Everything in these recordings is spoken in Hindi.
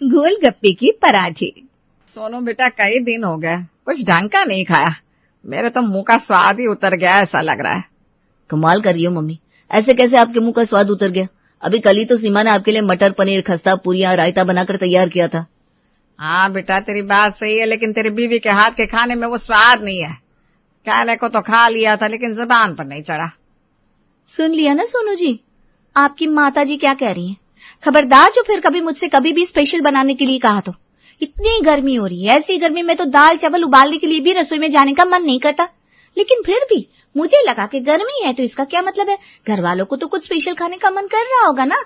गोलगप्पे की पराठे। सोनू बेटा कई दिन हो गए कुछ ढंग का नहीं खाया, मेरे तो मुंह का स्वाद ही उतर गया ऐसा लग रहा है। कमाल कर रही हो मम्मी, ऐसे कैसे आपके मुंह का स्वाद उतर गया? अभी कल ही तो सीमा ने आपके लिए मटर पनीर खस्ता पूरियां रायता बनाकर तैयार किया था। हाँ बेटा तेरी बात सही है, लेकिन तेरी बीवी के हाथ के खाने में वो स्वाद नहीं है। कहने को तो खा लिया था लेकिन जुबान पर नहीं चढ़ा। सुन लिया ना सोनू जी, आपकी माता जी क्या कह रही हैं? खबरदार जो फिर कभी मुझसे कभी भी स्पेशल बनाने के लिए कहा तो। इतनी गर्मी हो रही है, ऐसी गर्मी में तो दाल चावल उबालने के लिए भी रसोई में जाने का मन नहीं करता। लेकिन फिर भी मुझे लगा कि गर्मी है तो इसका क्या मतलब है, घर वालों को तो कुछ स्पेशल खाने का मन कर रहा होगा ना,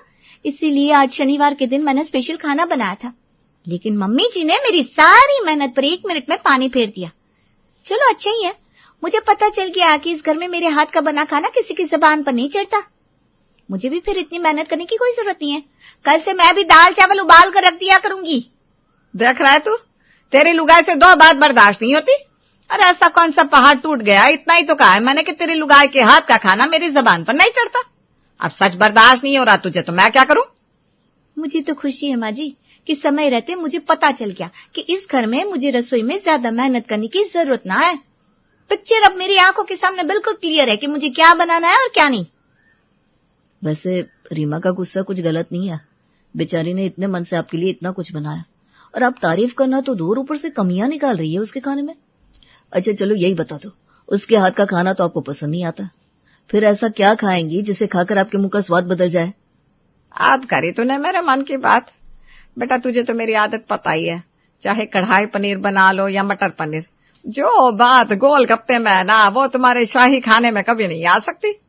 इसीलिए आज शनिवार के दिन मैंने स्पेशल खाना बनाया था। लेकिन मम्मी जी ने मेरी सारी मेहनत पर 1 मिनट में पानी फेर दिया। चलो अच्छा ही है, मुझे पता चल गया कि इस घर में मेरे हाथ का बना खाना किसी की जुबान पर नहीं चढ़ता। मुझे भी फिर इतनी मेहनत करने की कोई जरूरत नहीं है, कल से मैं भी दाल चावल उबाल कर रख दिया करूंगी। देख रहा है तू, तेरी लुगाई से 2 बात बर्दाश्त नहीं होती। अरे ऐसा कौन सा पहाड़ टूट गया, इतना ही तो कहा है मैंने कि तेरी लुगाई के हाथ का खाना मेरी जबान पर नहीं चढ़ता। अब सच बर्दाश्त नहीं हो रहा तुझे तो मैं क्या करूं? मुझे तो खुशी है माँ जी कि समय रहते मुझे पता चल गया कि इस घर में मुझे रसोई में ज्यादा मेहनत करने की जरूरत ना है। पिक्चर अब मेरी आंखों के सामने बिल्कुल क्लियर है कि मुझे क्या बनाना है और क्या नहीं। वैसे रीमा का गुस्सा कुछ गलत नहीं है, बेचारी ने इतने मन से आपके लिए इतना कुछ बनाया और आप तारीफ करना तो दूर, ऊपर से कमियां निकाल रही है उसके खाने में। अच्छा चलो यही बता दो, उसके हाथ का खाना तो आपको पसंद नहीं आता, फिर ऐसा क्या खाएंगी जिसे खाकर आपके मुंह का स्वाद बदल जाए? आज करी तूने मेरे मन की बात। बेटा तुझे तो मेरी आदत पता ही है, चाहे कढ़ाई पनीर बना लो या मटर पनीर, जो बात गोलगप्पे में है ना वो तुम्हारे शाही खाने में कभी नहीं आ सकती।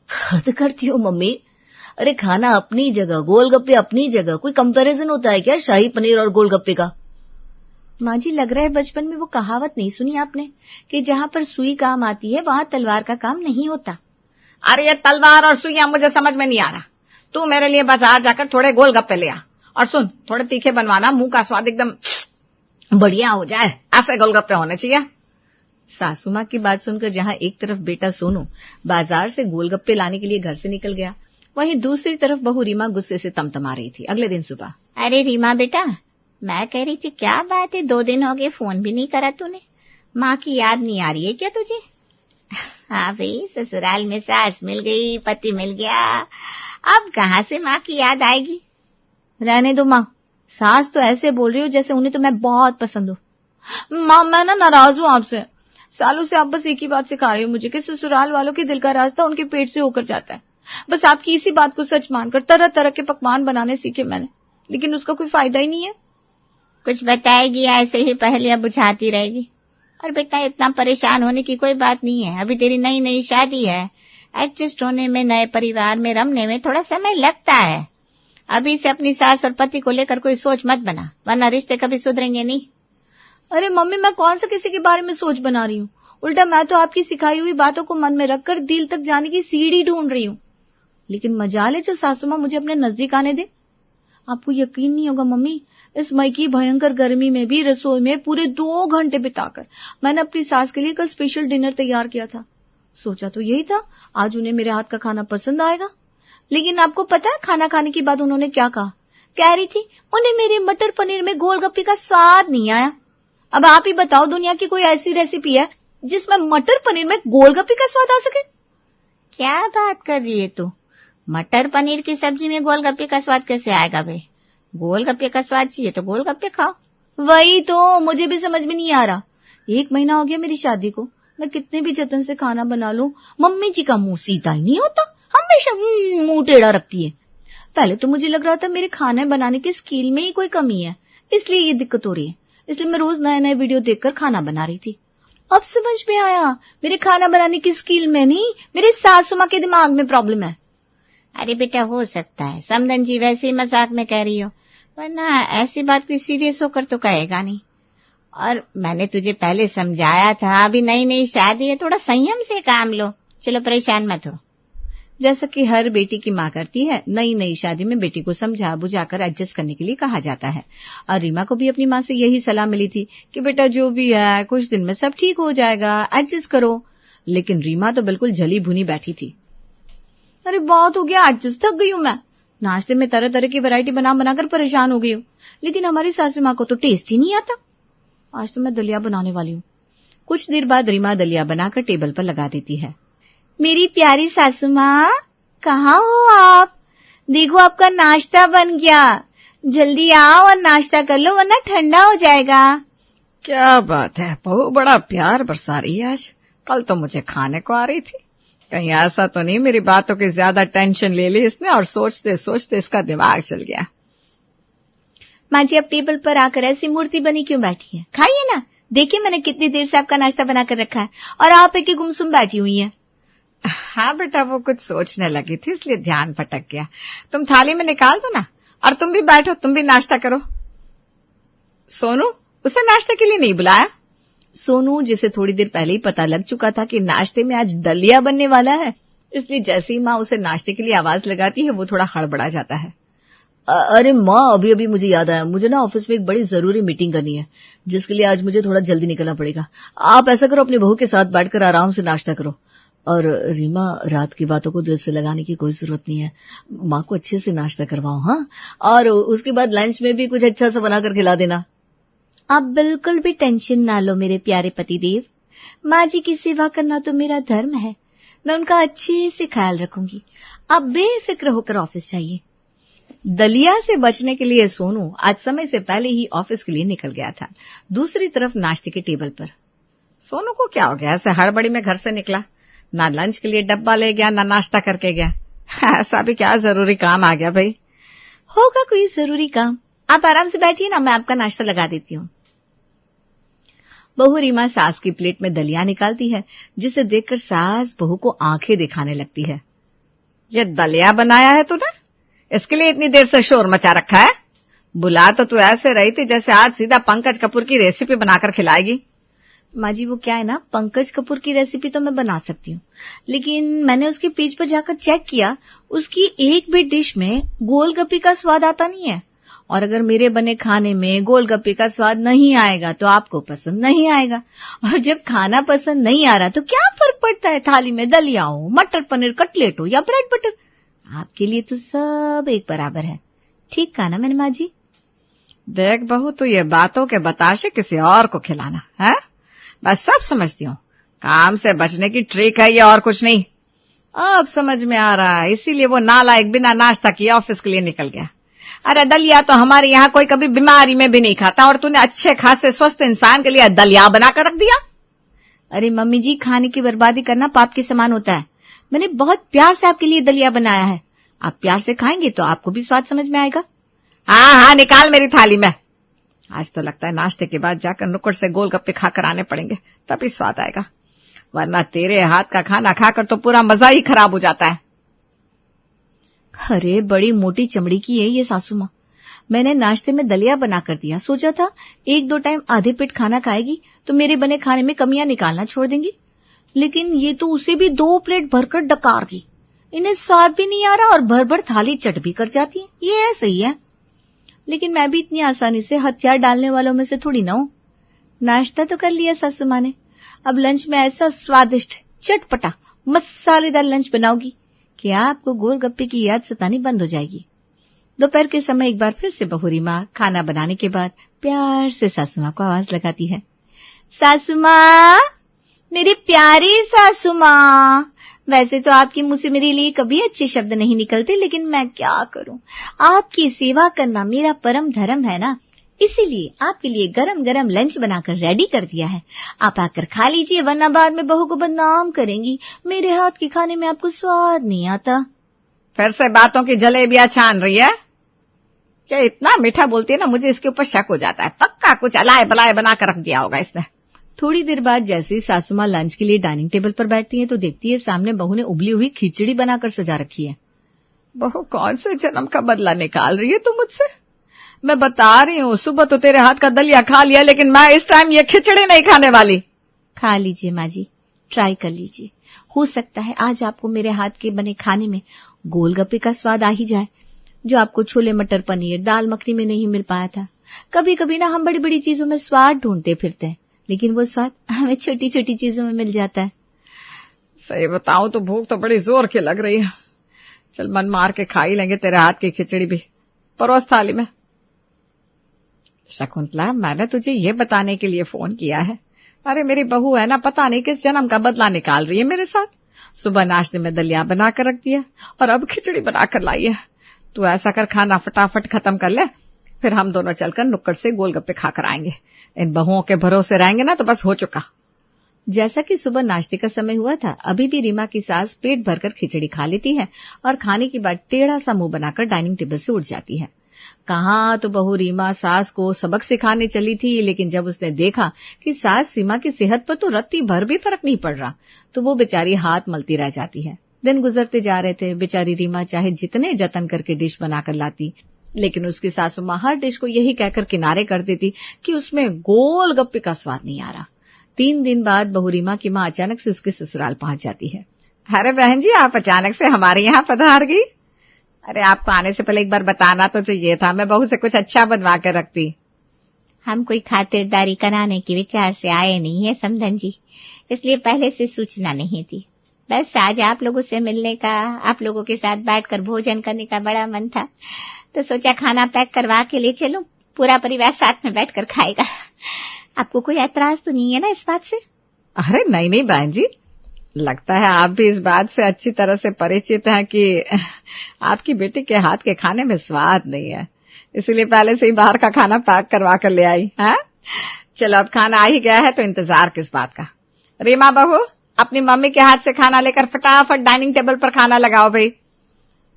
हद करती हो मम्मी, अरे खाना अपनी जगह, गोलगप्पे अपनी जगह, कोई कंपैरिजन होता है क्या शाही पनीर और गोलगप्पे का? माँ जी लग रहा है बचपन में वो कहावत नहीं सुनी आपने कि जहाँ पर सुई काम आती है वहां तलवार का काम नहीं होता। अरे ये तलवार और सुइयां मुझे समझ में नहीं आ रहा। तू मेरे लिए बाजार जाकर थोड़े गोलगप्पे ले आ, और सुन थोड़े तीखे बनवाना, मुंह का स्वाद एकदम बढ़िया हो जाए, ऐसे गोलगप्पे होने चाहिए। सासू माँ की बात सुनकर जहाँ एक तरफ बेटा सोनू बाजार से गोलगप्पे लाने के लिए घर से निकल गया, वहीं दूसरी तरफ बहू रीमा गुस्से से तमतमा रही थी। अगले दिन सुबह, अरे रीमा बेटा, मैं कह रही थी क्या बात है 2 दिन हो गए फोन भी नहीं करा तूने, माँ की याद नहीं आ रही है क्या तुझे? हाँ भाई, ससुराल में सास मिल गई, पति मिल गया, अब कहाँ से माँ की याद आएगी। रहने दो माँ, सास तो ऐसे बोल रही हो जैसे उन्हें तो मैं बहुत पसंद हूँ। माँ मैं ना नाराज हूँ आपसे, सालों से आप बस एक ही बात सिखा रही हो मुझे कि ससुराल वालों के दिल का रास्ता उनके पेट से होकर जाता है। बस आपकी इसी बात को सच मानकर तरह तरह के पकवान बनाने सीखे मैंने, लेकिन उसका कोई फायदा ही नहीं है। कुछ बताएगी ऐसे ही पहेलियां बुझाती रहेगी। और बेटा इतना परेशान होने की कोई बात नहीं है, अभी तेरी नई नई शादी है, एडजस्ट होने में, नए परिवार में रमने में थोड़ा समय लगता है। अभी से अपनी सास और पति को लेकर कोई सोच मत बना, वरना रिश्ते कभी सुधरेंगे नहीं। अरे मम्मी मैं कौन सा किसी के बारे में सोच बना रही हूँ, उल्टा मैं तो आपकी सिखाई हुई बातों को मन में रखकर दिल तक जाने की सीढ़ी ढूंढ रही हूँ। लेकिन मजाल है जो सासू माँ मुझे अपने नजदीक आने दे। आपको यकीन नहीं होगा मम्मी, इस मई की भयंकर गर्मी में भी रसोई में पूरे 2 घंटे बिताकर मैंने अपनी सास के लिए कल स्पेशल डिनर तैयार किया था। सोचा तो यही था आज उन्हें मेरे हाथ का खाना पसंद आएगा, लेकिन आपको पता है खाना खाने के बाद उन्होंने क्या कहा? कह रही थी उन्हें मेरे मटर पनीर में गोलगप्पे का स्वाद नहीं आया। अब आप ही बताओ दुनिया की कोई ऐसी रेसिपी है जिसमें मटर पनीर में गोलगप्पे का स्वाद आ सके? क्या बात कर रही है तू, मटर पनीर की सब्जी में गोलगप्पे का स्वाद कैसे आएगा भाई? गोलगप्पे का स्वाद चाहिए तो गोलगप्पे खाओ। वही तो मुझे भी समझ में नहीं आ रहा, 1 महीना हो गया मेरी शादी को, मैं कितने भी जतन से खाना बना लूं मम्मी जी का मुंह सीधा ही नहीं होता, हमेशा मुंह टेढ़ा रखती है। पहले तो मुझे लग रहा था मेरे खाने बनाने की स्किल में ही कोई कमी है, इसलिए ये दिक्कत हो रही है, इसलिए मैं रोज नए नए वीडियो देखकर खाना बना रही थी। अब समझ में आया मेरे खाना बनाने की स्किल में नहीं, मेरे सासू माँ के दिमाग में प्रॉब्लम है। अरे बेटा हो सकता है समधन जी वैसे ही मजाक में कह रही हो, वरना ऐसी बात कोई सीरियस होकर तो कहेगा नहीं। और मैंने तुझे पहले समझाया था, अभी नई नई शादी है, थोड़ा संयम से काम लो। चलो परेशान मत हो। जैसा कि हर बेटी की माँ करती है, नई नई शादी में बेटी को समझा बुझाकर एडजस्ट करने के लिए कहा जाता है। और रीमा को भी अपनी माँ से यही सलाह मिली थी कि बेटा जो भी है कुछ दिन में सब ठीक हो जाएगा, एडजस्ट करो। लेकिन रीमा तो बिल्कुल जली भुनी बैठी थी। अरे बहुत हो गया, एडजस्ट थक गई हूँ मैं, नाश्ते में तरह तरह की वैरायटी बना बनाकर परेशान हो गई हूँ। लेकिन हमारी सासू माँ को तो टेस्ट ही नहीं आता। आज तो मैं दलिया बनाने वाली हूँ। कुछ देर बाद रीमा दलिया बनाकर टेबल पर लगा देती है। मेरी प्यारी सासू माँ, कहाँ हो आप? देखो आपका नाश्ता बन गया, जल्दी आओ और नाश्ता कर लो वरना ठंडा हो जाएगा। क्या बात है, बहू बड़ा प्यार बरसा रही है आज। कल तो मुझे खाने को आ रही थी। कहीं ऐसा तो नहीं मेरी बातों की ज्यादा टेंशन ले ली इसने और सोचते सोचते इसका दिमाग चल गया। माँ जी, अब टेबल पर आकर ऐसी मूर्ति बनी क्यों बैठी है? खाइए ना, देखिए मैंने कितनी देर से आपका नाश्ता बनाकर रखा है और आप एक गुमसुम बैठी हुई है। हाँ बेटा, वो कुछ सोचने लगी थी इसलिए ध्यान भटक गया। तुम थाली में निकाल दो ना और तुम भी बैठो, तुम भी नाश्ता करो। सोनू, उसे नाश्ते के लिए नहीं बुलाया? सोनू, जिसे थोड़ी देर पहले ही पता लग चुका था कि नाश्ते में आज दलिया बनने वाला है, इसलिए जैसे ही माँ उसे नाश्ते के लिए आवाज लगाती है वो थोड़ा हड़बड़ा जाता है। अरे माँ, अभी अभी मुझे याद आया, मुझे ना ऑफिस में एक बड़ी जरूरी मीटिंग करनी है जिसके लिए आज मुझे थोड़ा जल्दी निकलना पड़ेगा। आप ऐसा करो, अपनी बहू के साथ बैठकर आराम से नाश्ता करो। और रीमा, रात की बातों को दिल से लगाने की कोई जरूरत नहीं है। माँ को अच्छे से नाश्ता करवाओ, हाँ, और उसके बाद लंच में भी कुछ अच्छा सा बनाकर खिला देना। आप बिल्कुल भी टेंशन ना लो मेरे प्यारे पतिदेव। माँ जी की सेवा करना तो मेरा धर्म है, मैं उनका अच्छे से ख्याल रखूंगी। आप बेफिक्र होकर ऑफिस जाइए। दलिया से बचने के लिए सोनू आज समय से पहले ही ऑफिस के लिए निकल गया था। दूसरी तरफ नाश्ते के टेबल पर सोनू को क्या हो गया, ऐसे हड़बड़ी में घर से निकला, ना लंच के लिए डब्बा ले गया ना नाश्ता करके गया। ऐसा भी क्या जरूरी काम आ गया भाई? होगा कोई जरूरी काम। आप आराम से बैठिए ना, मैं आपका नाश्ता लगा देती हूँ। बहू रीमा सास की प्लेट में दलिया निकालती है, जिसे देखकर सास बहू को आंखें दिखाने लगती है। ये दलिया बनाया है तूने? इसके लिए इतनी देर से शोर मचा रखा है? बुला तो तू ऐसे रही थी जैसे आज सीधा पंकज कपूर की रेसिपी बनाकर खिलाएगी। माँ जी, वो क्या है ना, पंकज कपूर की रेसिपी तो मैं बना सकती हूँ, लेकिन मैंने उसके पेज पर जाकर चेक किया, उसकी एक भी डिश में गोलगप्पे का स्वाद आता नहीं है। और अगर मेरे बने खाने में गोलगप्पे का स्वाद नहीं आएगा तो आपको पसंद नहीं आएगा, और जब खाना पसंद नहीं आ रहा तो क्या फर्क पड़ता है, थाली में दलिया हो, मटर पनीर कटलेट हो या ब्रेड बटर, आपके लिए तो सब एक बराबर है। ठीक कहा ना मैंने माँ जी? देख बहू, तू ये बातों के बताशे किसी और को खिलाना है? मैं सब समझती हूँ, काम से बचने की ट्रिक है ये और कुछ नहीं। अब समझ में आ रहा है, इसीलिए वो नालायक बिना नाश्ता किए ऑफिस के लिए निकल गया। अरे दलिया तो हमारे यहाँ कोई कभी बीमारी में भी नहीं खाता और तूने अच्छे खासे स्वस्थ इंसान के लिए दलिया बनाकर रख दिया। अरे मम्मी जी, खाने की बर्बादी करना पाप के समान होता है। मैंने बहुत प्यार से आपके लिए दलिया बनाया है, आप प्यार से खाएंगे तो आपको भी स्वाद समझ में आएगा। हाँ हाँ, निकाल मेरी थाली में। आज तो लगता है नाश्ते के बाद जाकर नुक्कड़ से गोलगप्पे खाकर आने पड़ेंगे, तभी स्वाद आएगा, वरना तेरे हाथ का खाना खाकर तो पूरा मजा ही खराब हो जाता है। अरे बड़ी मोटी चमड़ी की है ये सासू माँ। मैंने नाश्ते में दलिया बनाकर दिया, सोचा था एक दो टाइम आधे पेट खाना खाएगी तो मेरे बने खाने में कमियां निकालना छोड़ देंगी, लेकिन ये तो उसे भी 2 प्लेट भरकर डकार गई। इन्हें स्वाद भी नहीं आ रहा और भर भर थाली चट भी कर जाती है। ये सही है, लेकिन मैं भी इतनी आसानी से हथियार डालने वालों में से थोड़ी ना हूं। नाश्ता तो कर लिया सासू माँ ने, अब लंच में ऐसा स्वादिष्ट चटपटा मसालेदार लंच बनाओगी कि आपको गोलगप्पे की याद सतानी बंद हो जाएगी। दोपहर के समय एक बार फिर से बहू रीमा खाना बनाने के बाद प्यार से सासू माँ को आवाज लगाती है। सासू माँ, मेरी प्यारी सासू माँ, वैसे तो आपके मुंह से मेरे लिए कभी अच्छे शब्द नहीं निकलते, लेकिन मैं क्या करूं, आपकी सेवा करना मेरा परम धर्म है ना, इसीलिए आपके लिए गरम गरम लंच बनाकर रेडी कर दिया है। आप आकर खा लीजिए, वरना बाद में बहू को बदनाम करेंगी, मेरे हाथ के खाने में आपको स्वाद नहीं आता। फिर से बातों की जलेबियां छान रही है क्या? इतना मीठा बोलती है ना, मुझे इसके ऊपर शक हो जाता है, पक्का कुछ अलाय बलाय बनाकर रख दिया होगा इसने। थोड़ी देर बाद जैसे ही सासू माँ लंच के लिए डाइनिंग टेबल पर बैठती है तो देखती है सामने बहू ने उबली हुई खिचड़ी बनाकर सजा रखी है। बहू कौन से जन्म का बदला निकाल रही है तू मुझसे? मैं बता रही हूँ, सुबह तो तेरे हाथ का दलिया खा लिया, लेकिन मैं इस टाइम ये खिचड़ी नहीं खाने वाली। खा लीजिए माँ जी, ट्राई कर लीजिए, हो सकता है आज आपको मेरे हाथ के बने खाने में गोलगप्पे का स्वाद आ ही जाए, जो आपको छोले मटर पनीर दाल मखनी में नहीं मिल पाया था। कभी कभी ना हम बड़ी बड़ी चीजों में स्वाद ढूंढते फिरते हैं, लेकिन वो स्वाद हमें छोटी छोटी चीजों में मिल जाता है। सही बताऊं तो भूख तो बड़ी जोर की लग रही है। चल मन मार के खा ही लेंगे तेरे हाथ की खिचड़ी भी। परोस थाली में। शकुंतला, मैंने तुझे ये बताने के लिए फोन किया है। अरे मेरी बहू है ना, पता नहीं किस जन्म का बदला निकाल रही है मेरे साथ। सुबह नाश्ते में दलिया बनाकर रख दिया और अब खिचड़ी बनाकर लाई है। तू ऐसा कर, खाना फटाफट खत्म कर ले, फिर हम दोनों चलकर नुक्कड़ से गोलगप्पे खाकर आएंगे। इन बहुओं के भरोसे रहेंगे ना तो बस हो चुका। जैसा कि सुबह नाश्ते का समय हुआ था, अभी भी रीमा की सास पेट भरकर खिचड़ी खा लेती है और खाने के बाद टेढ़ा सा मुंह बनाकर डाइनिंग टेबल से उठ जाती है। कहाँ तो बहू रीमा सास को सबक सिखाने चली थी, लेकिन जब उसने देखा कि सास सीमा की सेहत पर तो रत्ती भर भी फर्क नहीं पड़ रहा, तो वो बेचारी हाथ मलती रह जाती है। दिन गुजरते जा रहे थे। बेचारी रीमा चाहे जितने जतन करके डिश बनाकर लाती, लेकिन उसकी सासू माँ हर डिश को यही कहकर किनारे कर देती कि उसमें गोलगप्पे का स्वाद नहीं आ रहा। 3 दिन बाद बहू रीमा की माँ अचानक से उसके ससुराल पहुंच जाती है। अरे बहन जी, आप अचानक से हमारे यहाँ पधार गई। अरे आपको आने से पहले एक बार बताना तो चाहिए था, मैं बहू से कुछ अच्छा बनवा कर रखती। हम कोई खातिरदारी कराने के विचार से आए नहीं है समधन जी, इसलिए पहले से सूचना नहीं थी। बस आज आप लोगों से मिलने का, आप लोगों के साथ बैठकर भोजन करने का बड़ा मन था, तो सोचा खाना पैक करवा के ले चलूं, पूरा परिवार साथ में बैठकर खाएगा। आपको कोई ऐतराज तो नहीं है ना इस बात से? अरे नहीं नहीं बहन जी, लगता है आप भी इस बात से अच्छी तरह से परिचित हैं कि आपकी बेटी के हाथ के खाने में स्वाद नहीं है, इसलिए पहले से ही बाहर का खाना पैक करवा कर ले आई है। चलो अब खाना आ ही गया है तो इंतजार किस बात का। रीमा बहू, अपनी मम्मी के हाथ से खाना लेकर फटाफट डाइनिंग टेबल पर खाना लगाओ भाई।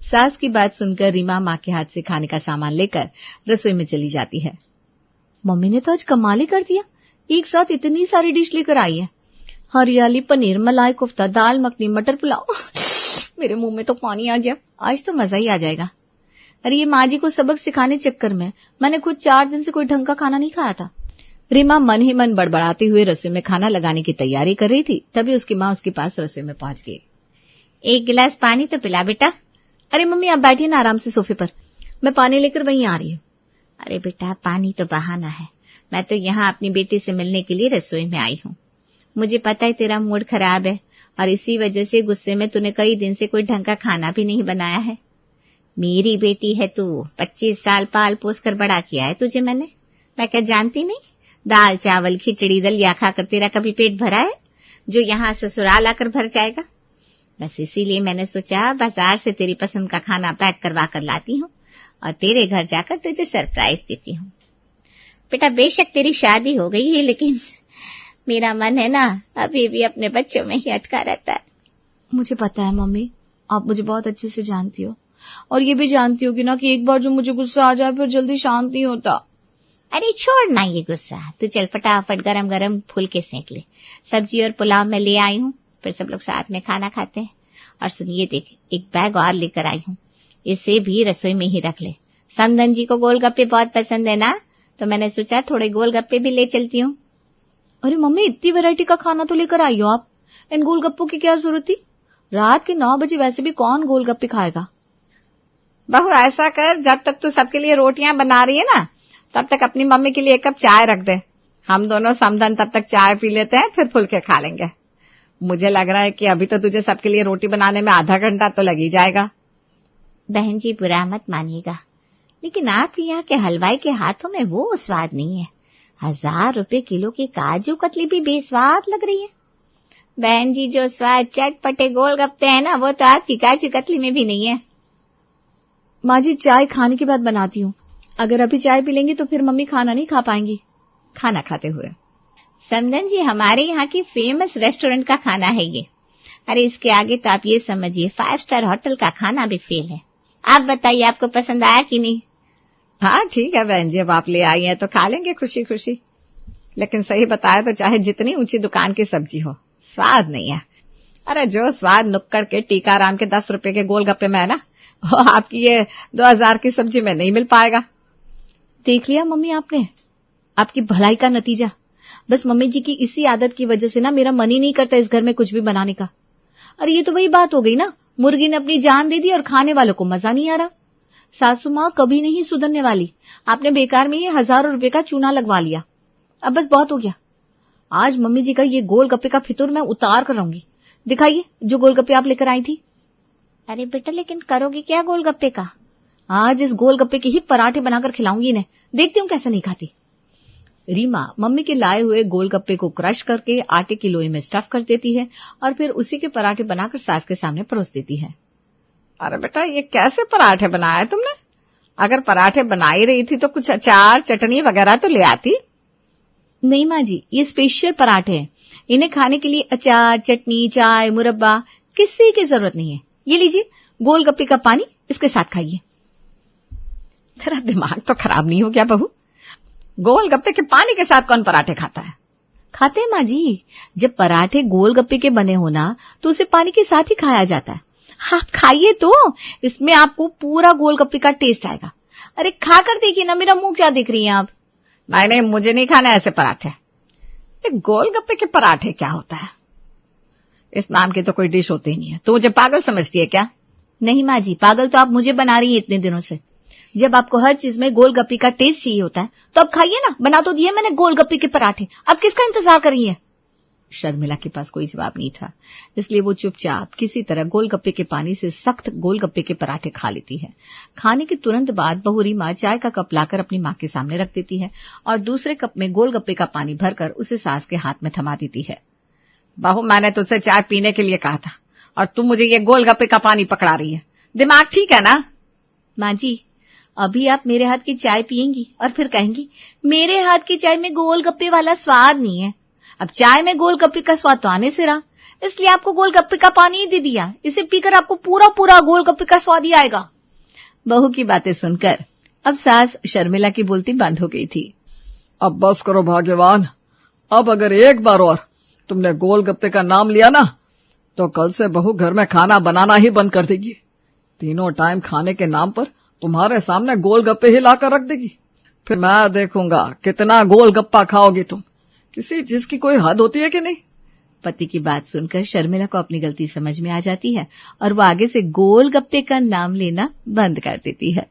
सास की बात सुनकर रीमा माँ के हाथ से खाने का सामान लेकर रसोई में चली जाती है। मम्मी ने तो आज कमाल ही कर दिया, एक साथ इतनी सारी डिश लेकर आई है। हरियाली पनीर, मलाई कोफ्ता, दाल मखनी, मटर पुलाव। मेरे मुंह में तो पानी आ गया, आज तो मजा ही आ जाएगा। अरे ये माँ जी को सबक सिखाने चक्कर में मैंने खुद 4 दिन से कोई ढंग का खाना नहीं खाया था। रीमा मन ही मन बड़बड़ाते हुए रसोई में खाना लगाने की तैयारी कर रही थी, तभी उसकी माँ उसके पास रसोई में पहुंच गई। एक गिलास पानी तो पिला बेटा। अरे मम्मी आप बैठिए ना आराम से सोफे पर, मैं पानी लेकर वहीं आ रही हूँ। अरे बेटा, पानी तो बहाना है, मैं तो यहाँ अपनी बेटी से मिलने के लिए रसोई में आई हूँ। मुझे पता है तेरा मूड खराब है और इसी वजह से गुस्से में तूने कई दिन से कोई ढंग का खाना भी नहीं बनाया है। मेरी बेटी है तू, 25 साल पाल पोस कर बड़ा किया है तुझे मैंने, मैं क्या जानती नहीं? दाल चावल खिचड़ी दलिया खाकर तेरा कभी पेट भरा है जो यहाँ ससुराल आकर भर जाएगा? बस इसीलिए मैंने सोचा बाजार से तेरी पसंद का खाना पैक करवा कर लाती हूँ और तेरे घर जाकर तुझे सरप्राइज देती हूँ। बेटा बेशक तेरी शादी हो गई है, लेकिन मेरा मन है ना अभी भी अपने बच्चों में ही अटका रहता है। मुझे पता है मम्मी, आप मुझे बहुत अच्छे से जानती हो और ये भी जानती हो कि ना कि एक बार जो मुझे गुस्सा आ जाए फिर जल्दी शांत नहीं होता। अरे छोड़ ना ये गुस्सा, तू चल फटाफट गरम गरम फुलके सेंक ले। सब्जी और पुलाव मैं ले आई हूँ, फिर सब लोग साथ में खाना खाते हैं। और सुनिए देख, एक बैग और लेकर आई हूँ, इसे भी रसोई में ही रख ले। समधन जी को गोलगप्पे बहुत पसंद है ना, तो मैंने सोचा थोड़े गोलगप्पे भी ले चलती हूँ। अरे मम्मी इतनी वैरायटी का खाना तो लेकर आई हो आप, इन गोलगप्पों की क्या जरूरत थी? रात के 9 बजे वैसे भी कौन गोलगप्पे खाएगा? बहू ऐसा कर, जब तक तू सबके लिए रोटियां बना रही है ना, तब तक अपनी मम्मी के लिए 1 कप चाय रख दे। हम दोनों समधन तब तक चाय पी लेते हैं, फिर फुलके खा लेंगे। मुझे लग रहा है कि अभी तो तुझे सबके लिए रोटी बनाने में आधा घंटा तो लग ही जाएगा। बहन जी बुरा मत मानिएगा, लेकिन आपके यहाँ के हलवाई के हाथों में वो स्वाद नहीं है। 1000 रुपए किलो की काजू कतली भी बेस्वाद लग रही है। बहन जी जो स्वाद चटपटे गोलगप्पे है ना, वो तो आपकी काजू कतली में भी नहीं है। माँ जी चाय खाने के बाद बनाती हूँ, अगर अभी चाय पी लेंगी तो फिर मम्मी खाना नहीं खा पाएंगी। खाना खाते हुए, समधन जी हमारे यहाँ की फेमस रेस्टोरेंट का खाना है ये। अरे इसके आगे तो आप ये समझिए 5 स्टार होटल का खाना भी फेल है। आप बताइए आपको पसंद आया कि नहीं? हाँ ठीक है बहन जी, अब आप ले आई हैं तो खा लेंगे खुशी खुशी, लेकिन सही बताया तो चाहे जितनी ऊंची दुकान की सब्जी हो, स्वाद नहीं है। अरे जो स्वाद नुक्कड़ के टीकाराम के 10 रुपए के गोलगप्पे में है ना, वो आपकी ये 2000 की सब्जी में नहीं मिल पाएगा। देख लिया मम्मी आपने, आपकी भलाई का नतीजा। बस मम्मी जी की इसी आदत की वजह से ना मेरा मन ही नहीं करता इस घर में कुछ भी बनाने का। अरे ये तो वही बात हो गई ना, मुर्गी ने अपनी जान दे दी और खाने वालों को मजा नहीं आ रहा। सासू माँ कभी नहीं सुधरने वाली, आपने बेकार में ये 1000 रुपए का चूना लगवा लिया। अब बस बहुत हो गया, आज मम्मी जी का ये गोलगप्पे का फितूर मैं उतार कर रहूंगी। दिखाइए जो गोलगप्पे आप लेकर आई थी। अरे बेटा लेकिन करोगी क्या गोलगप्पे का? आज इस गोलगप्पे के ही पराठे बनाकर खिलाऊंगी इन्हें, देखती हूँ कैसे नहीं खाती। रीमा मम्मी के लाए हुए गोलगप्पे को क्रश करके आटे की लोई में स्टफ कर देती है और फिर उसी के पराठे बनाकर सास के सामने परोस देती है। अरे बेटा, ये कैसे पराठे बनाए तुमने? अगर पराठे बना ही रही थी तो कुछ अचार चटनी वगैरह तो ले आती। नहीं माँ जी, ये स्पेशल पराठे हैं। इन्हें खाने के लिए अचार, चटनी, चाय, मुरब्बा किसी की जरूरत नहीं है। ये लीजिए गोलगप्पे का पानी, इसके साथ खाइए। तेरा दिमाग तो खराब नहीं हो गया बहू? गोलगप्पे के पानी के साथ कौन पराठे खाता है? खाते हैं माँ जी। जब पराठे गोलगप्पे के बने हो ना तो उसे पानी के साथ ही खाया जाता है। हाँ खाइए तो, इसमें आपको पूरा गोलगप्पे का टेस्ट आएगा। अरे खा कर देखिए ना, मेरा मुंह क्या देख रही हैं आप? नहीं नहीं, मुझे नहीं खाना ऐसे पराठे। ये गोलगप्पे के पराठे क्या होता है? इस नाम की तो कोई डिश होती ही नहीं है। तू मुझे पागल समझती है क्या? नहीं माँ जी, पागल तो आप मुझे बना रही हैं इतने दिनों से। जब आपको हर चीज में गोलगप्पे का टेस्ट चाहिए होता है तो अब खाइए ना, बना तो दिए मैंने गोलगप्पे के पराठे, अब किसका इंतजार कर रही हैं? शर्मिला के पास कोई जवाब नहीं था, इसलिए वो चुपचाप किसी तरह गोलगप्पे के पानी से सख्त गोलगप्पे के पराठे खा लेती है। खाने के तुरंत बाद बहू रीमा चाय का कप लाकर अपनी माँ के सामने रख देती है और दूसरे कप में गोलगप्पे का पानी भरकर उसे सास के हाथ में थमा देती है। बहू, मैंने तुझसे चाय पीने के लिए कहा था और तुम मुझे ये गोलगप्पे का पानी पकड़ा रही है। दिमाग ठीक है ना? माँ जी, अभी आप मेरे हाथ की चाय पियेंगी और फिर कहेंगी मेरे हाथ की चाय में गोलगप्पे वाला स्वाद नहीं है। अब चाय में गोलगप्पे का स्वाद तो आने से रहा, इसलिए आपको गोलगप्पे का पानी ही दे दिया। इसे पीकर आपको पूरा पूरा गोलगप्पे का स्वाद ही आएगा। बहू की बातें सुनकर अब सास शर्मिला की बोलती बंद हो गई थी। अब बस करो भाग्यवान, अब अगर एक बार और तुमने गोलगप्पे का नाम लिया ना तो कल से बहू घर में खाना बनाना ही बंद कर देगी। तीनों टाइम खाने के नाम पर तुम्हारे सामने गोलगप्पे ही लाकर रख देगी। फिर मैं देखूंगा कितना गोलगप्पा खाओगी तुम। किसी चीज की कोई हद होती है कि नहीं? पति की बात सुनकर शर्मिला को अपनी गलती समझ में आ जाती है और वो आगे से गोलगप्पे का नाम लेना बंद कर देती है।